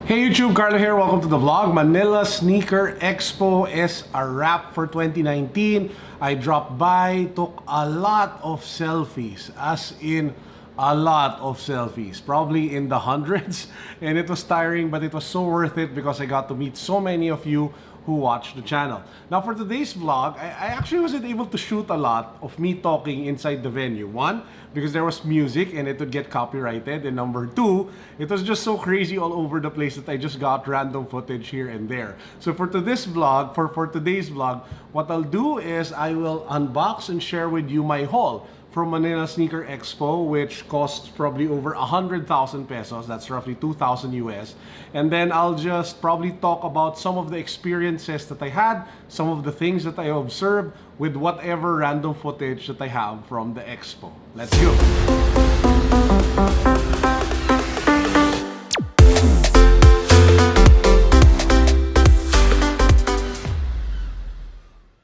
Hey YouTube, Carlo here. Welcome to the vlog. Manila Sneaker Expo is a wrap for 2019. I dropped by, took a lot of selfies, as in a lot of selfies, probably in the hundreds. And it was tiring, but it was so worth it because I got to meet so many of you who watch the channel. Now for today's vlog, I actually wasn't able to shoot a lot of me talking inside the venue. One, because there was music and it would get copyrighted. And number two, it was just so crazy all over the place that I just got random footage here and there. So for today's vlog, what I'll do is I will unbox and share with you my haul from Manila Sneaker Expo, which costs probably over 100,000 pesos. That's roughly 2,000 US. And then I'll just probably talk about some of the experiences that I had, some of the things that I observed with whatever random footage that I have from the expo. Let's go.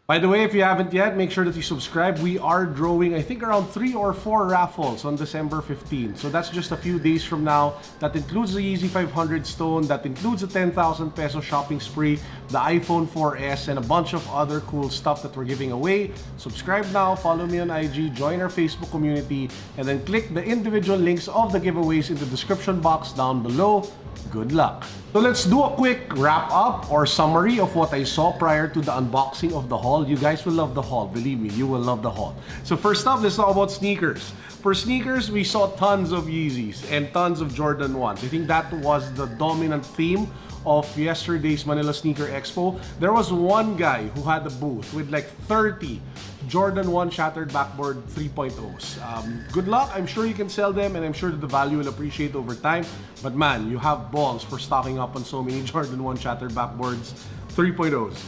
By the way, if you haven't yet, make sure that you subscribe. We are drawing, I think, around 3 or 4 raffles on December 15. So that's just a few days from now. That includes the YEEZY 500 stone, that includes a 10,000 peso shopping spree, the iPhone 4S, and a bunch of other cool stuff that we're giving away. Subscribe now, follow me on IG, join our Facebook community, and then click the individual links of the giveaways in the description box down below. Good luck! So let's do a quick wrap-up or summary of what I saw prior to the unboxing of the haul. You guys will love the haul. Believe me, you will love the haul. So first up, let's talk about sneakers. For sneakers, we saw tons of Yeezys and tons of Jordan 1s. I think that was the dominant theme of yesterday's Manila Sneaker Expo. There was one guy who had a booth with like 30 Jordan 1 shattered backboard 3.0s. Good luck. I'm sure you can sell them and I'm sure that the value will appreciate over time. But man, you have balls for stocking up on so many Jordan 1 shattered backboards 3.0s.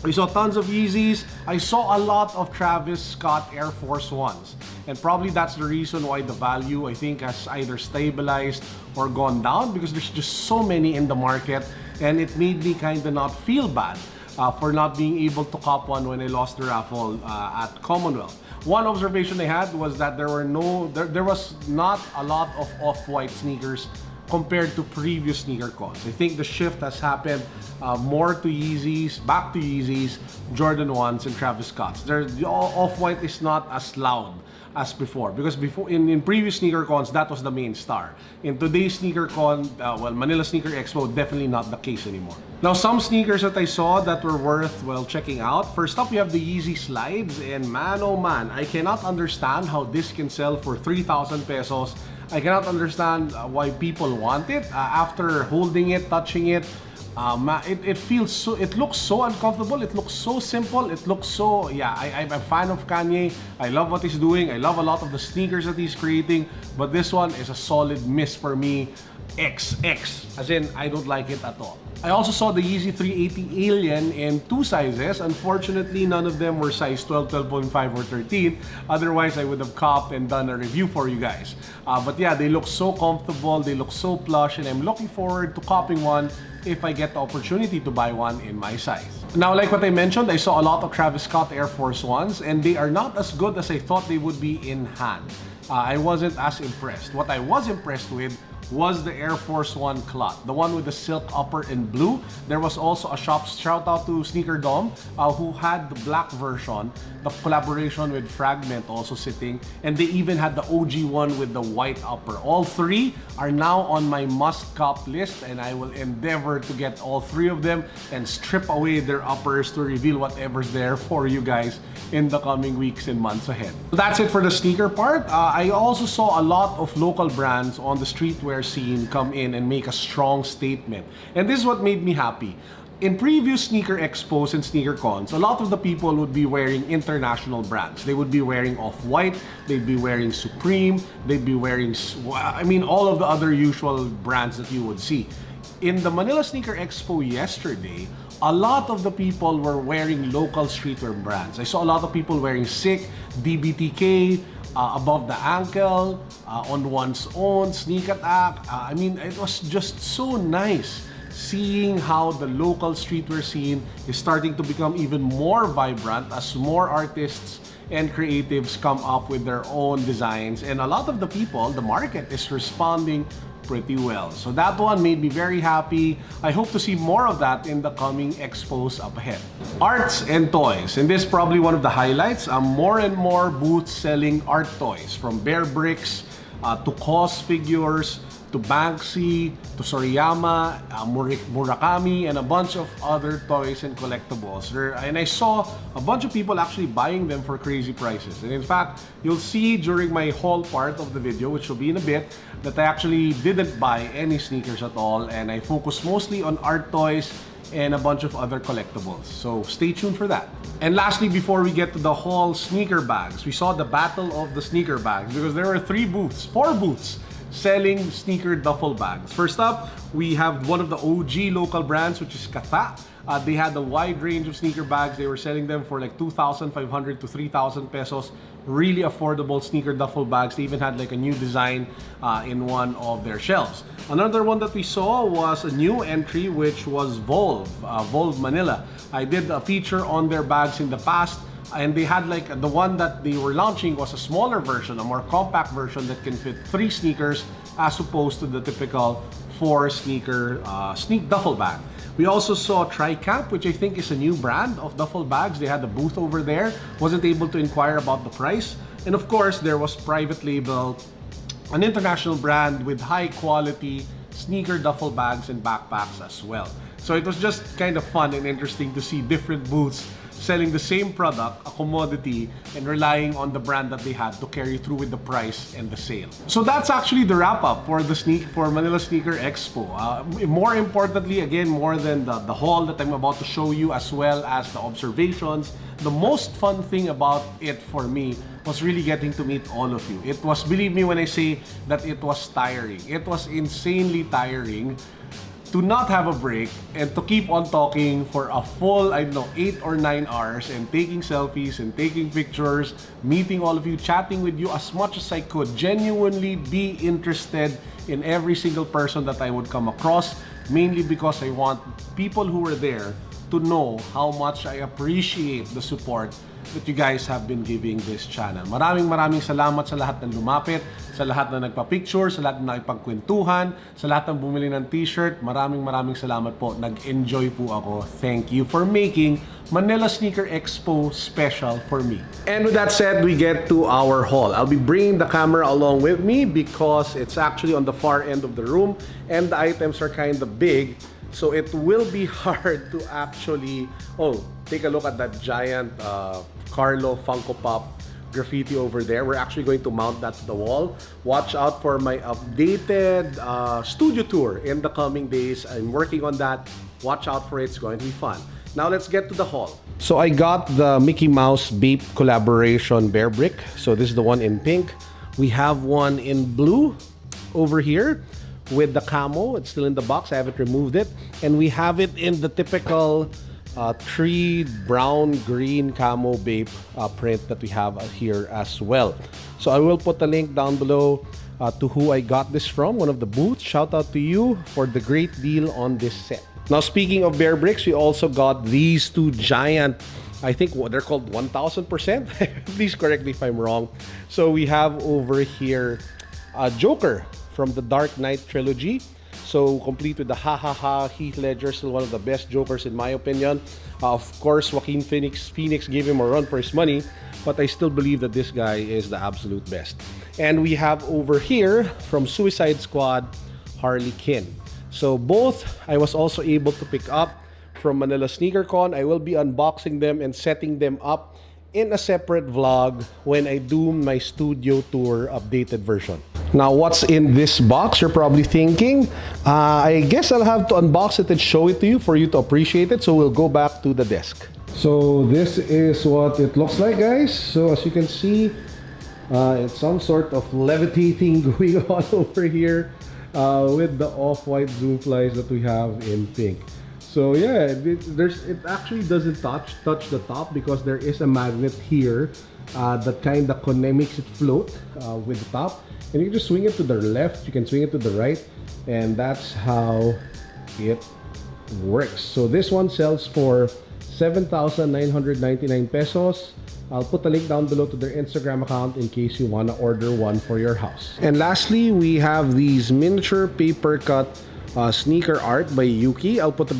We saw tons of Yeezys. I saw a lot of Travis Scott Air Force 1s. And probably that's the reason why the value, I think, has either stabilized or gone down, because there's just so many in the market, and it made me kind of not feel bad for not being able to cop one when I lost the raffle at Commonwealth. One observation I had was that there was not a lot of off-white sneakers compared to previous sneaker cons. I think the shift has happened more to Yeezys, back to Yeezys, Jordan 1s, and Travis Scotts. Off-white is not as loud as before, because before in previous sneaker cons, that was the main star. In today's sneaker con, Manila Sneaker Expo, definitely not the case anymore. Now, some sneakers that I saw that were worth, checking out. First up, we have the YEEZY slides, and man, oh man, I cannot understand how this can sell for 3,000 pesos. I cannot understand why people want it. After holding it, touching it, it feels so, it looks so uncomfortable, it looks so simple, it looks so, I'm a fan of Kanye. I love what he's doing. I love a lot of the sneakers that he's creating, but this one is a solid miss for me. XX, as in I don't like it at all. I also saw the YEEZY 380 Alien in 2 sizes. Unfortunately, none of them were size 12, 12.5, or 13. Otherwise, I would have copped and done a review for you guys. But yeah, they look so comfortable, they look so plush, and I'm looking forward to copping one if I get the opportunity to buy one in my size. Now, like what I mentioned, I saw a lot of Travis Scott Air Force 1s, and they are not as good as I thought they would be in hand. I wasn't as impressed. What I was impressed with was the Air Force 1 cloth, the one with the silk upper in blue. There was also a shout out to Sneaker Dom, who had the black version, the collaboration with Fragment also sitting, and they even had the OG one with the white upper. All 3 are now on my must cop list, and I will endeavor to get all 3 of them and strip away their uppers to reveal whatever's there for you guys in the coming weeks and months ahead. So that's it for the sneaker part. I also saw a lot of local brands on the streetwear scene come in and make a strong statement. And this is what made me happy. In previous sneaker expos and sneaker cons, a lot of the people would be wearing international brands. They would be wearing Off-White, they'd be wearing Supreme, they'd be wearing, all of the other usual brands that you would see. In the Manila Sneaker Expo yesterday, a lot of the people were wearing local streetwear brands. I saw a lot of people wearing Sick, DBTK, Above the Ankle, On One's Own, Sneak Attack. It was just so nice seeing how the local streetwear scene is starting to become even more vibrant as more artists and creatives come up with their own designs. And a lot of the people, the market, is responding pretty well. So that one made me very happy. I hope to see more of that in the coming expos up ahead. Arts and toys, and this is probably one of the highlights. More and more booths selling art toys, from Bear Bricks to KOS figures, to Banksy, to Soriyama, Murakami, and a bunch of other toys and collectibles. And I saw a bunch of people actually buying them for crazy prices. And in fact, you'll see during my haul part of the video, which will be in a bit, that I actually didn't buy any sneakers at all, and I focused mostly on art toys and a bunch of other collectibles. So stay tuned for that. And lastly, before we get to the haul sneaker bags, we saw the battle of the sneaker bags because there were four booths selling sneaker duffel bags. First up, we have one of the OG local brands, which is Kata. They had a wide range of sneaker bags. They were selling them for like 2,500 to 3,000 pesos. Really affordable sneaker duffel bags. They even had like a new design in one of their shelves. Another one that we saw was a new entry, which was Volve Manila. I did a feature on their bags in the past, and they had like the one that they were launching was a smaller version, a more compact version that can fit 3 sneakers as opposed to the typical 4 sneaker duffel bag. We also saw Tricamp, which I think is a new brand of duffel bags. They had a booth over there. Wasn't able to inquire about the price. And of course, there was Private Label, an international brand with high quality sneaker duffel bags and backpacks as well. So it was just kind of fun and interesting to see different booths selling the same product, a commodity, and relying on the brand that they had to carry through with the price and the sale. So that's actually the wrap-up for Manila Sneaker Expo. More importantly, again, more than the haul that I'm about to show you, as well as the observations, the most fun thing about it for me was really getting to meet all of you. It was, believe me when I say that it was tiring. It was insanely tiring to not have a break and to keep on talking for a full, 8 or 9 hours, and taking selfies and taking pictures, meeting all of you, chatting with you as much as I could, genuinely be interested in every single person that I would come across, mainly because I want people who were there to know how much I appreciate the support that you guys have been giving this channel. Maraming salamat sa lahat ng lumapit, sa lahat na nagpa-picture, sa lahat na nakipagkwentuhan, sa lahat ng bumili ng t-shirt. Maraming salamat po. Nag-enjoy po ako. Thank you for making Manila Sneaker Expo special for me. And with that said, we get to our haul. I'll be bringing the camera along with me because it's actually on the far end of the room and the items are kind of big. So it will be hard to actually, take a look at that giant Carlo Funko Pop graffiti over there. We're actually going to mount that to the wall. Watch out for my updated studio tour in the coming days. I'm working on that. Watch out for it. It's going to be fun. Now let's get to the haul. So I got the Mickey Mouse Bape collaboration Bear Brick. So this is the one in pink. We have one in blue over here with the camo. It's still in the box. I haven't removed it. And we have it in the typical tree brown green camo Bape print that we have here as well. So I will put the link down below to who I got this from, one of the booths. Shout out to you for the great deal on this set. Now, speaking of Bear Bricks, we also got these 2 giant, I think they're called 1000%. Please correct me if I'm wrong. So we have over here a Joker from the Dark Knight trilogy. So complete with the Heath Ledger, still one of the best Jokers in my opinion. Of course, Joaquin Phoenix gave him a run for his money, but I still believe that this guy is the absolute best. And we have over here from Suicide Squad, Harley Quinn. So both I was also able to pick up from Manila Sneaker Con. I will be unboxing them and setting them up in a separate vlog when I do my studio tour updated version. Now, what's in this box? You're probably thinking. I guess I'll have to unbox it and show it to you for you to appreciate it. So we'll go back to the desk. So this is what it looks like, guys. So as you can see, it's some sort of levitating going on over here with the off-white zoom flies that we have in pink. So yeah, it actually doesn't touch the top because there is a magnet here that kind of makes it float with the top. And you can just swing it to the left, you can swing it to the right, and that's how it works. So this one sells for 7,999 pesos. I'll put a link down below to their Instagram account in case you want to order one for your house. And lastly, we have these miniature paper cut sneaker art by Yuki. I'll put a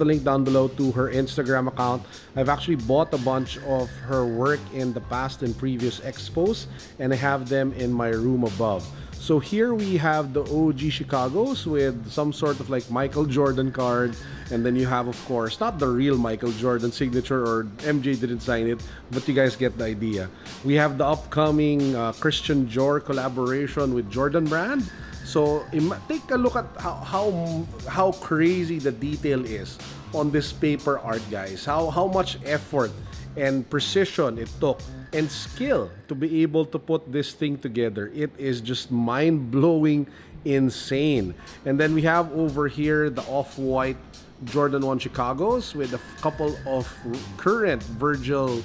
link down below to her Instagram account. I've actually bought a bunch of her work in the past in previous expos, and I have them in my room above. So here we have the OG Chicagos with some sort of like Michael Jordan card, and then you have, of course, not the real Michael Jordan signature, or MJ didn't sign it, but you guys get the idea. We have the upcoming Christian Dior collaboration with Jordan Brand. So take a look at how crazy the detail is on this paper art, guys. How much effort and precision it took and skill to be able to put this thing together. It is just mind-blowing insane. And then we have over here the off-white Jordan 1 Chicagos with a couple of current Virgil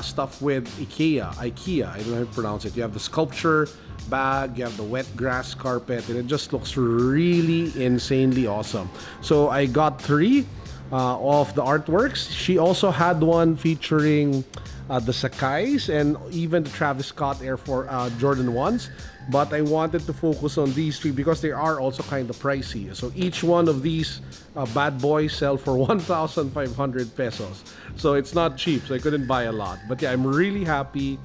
stuff with IKEA, I don't know how to pronounce it. You have the sculpture bag, you have the wet grass carpet, and it just looks really insanely awesome. So I got 3 of the artworks. She also had one featuring the Sakai's and even the Travis Scott Jordan 1s, but I wanted to focus on these 3 because they are also kind of pricey. So each one of these bad boys sell for 1,500 pesos. So it's not cheap, so I couldn't buy a lot. But yeah, I'm really happy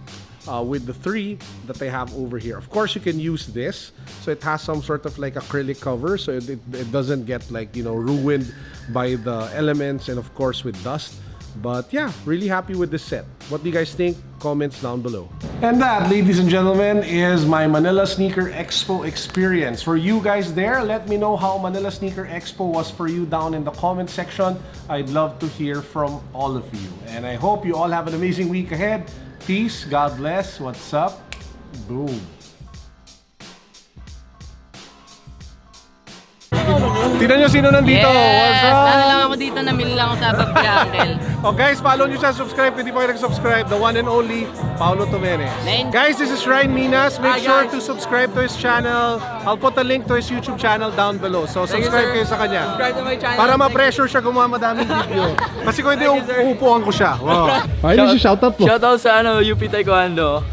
with the 3 that they have over here. Of course, you can use this. So it has some sort of like acrylic cover, so it doesn't get like, you know, ruined by the elements and of course with dust. But yeah, really happy with this set. What do you guys think? Comments down below. And that, ladies and gentlemen, is my Manila Sneaker Expo experience. For you guys there, let me know how Manila Sneaker Expo was for you down in the comment section. I'd love to hear from all of you. And I hope you all have an amazing week ahead. Peace, God bless, what's up, boom. Tignan nyo sino nandito. What's up? Ano lang ako dito, namili lang ako sa bag ni Uncle. Oh guys, follow nyo siya, subscribe kung hindi pa kayo nag-subscribe. The one and only Paulo Tomenes. Guys, this is Ryan Minas. Make sure to subscribe to his channel. I'll put a link to his YouTube channel down below. So subscribe kayo sa kanya. Subscribe to my channel. Para ma-pressure siya gumawa madaming video. Kasi kung hindi, uupuan ko siya. Wow. Ayun si shoutout po. Shoutout sa UP Taekwondo.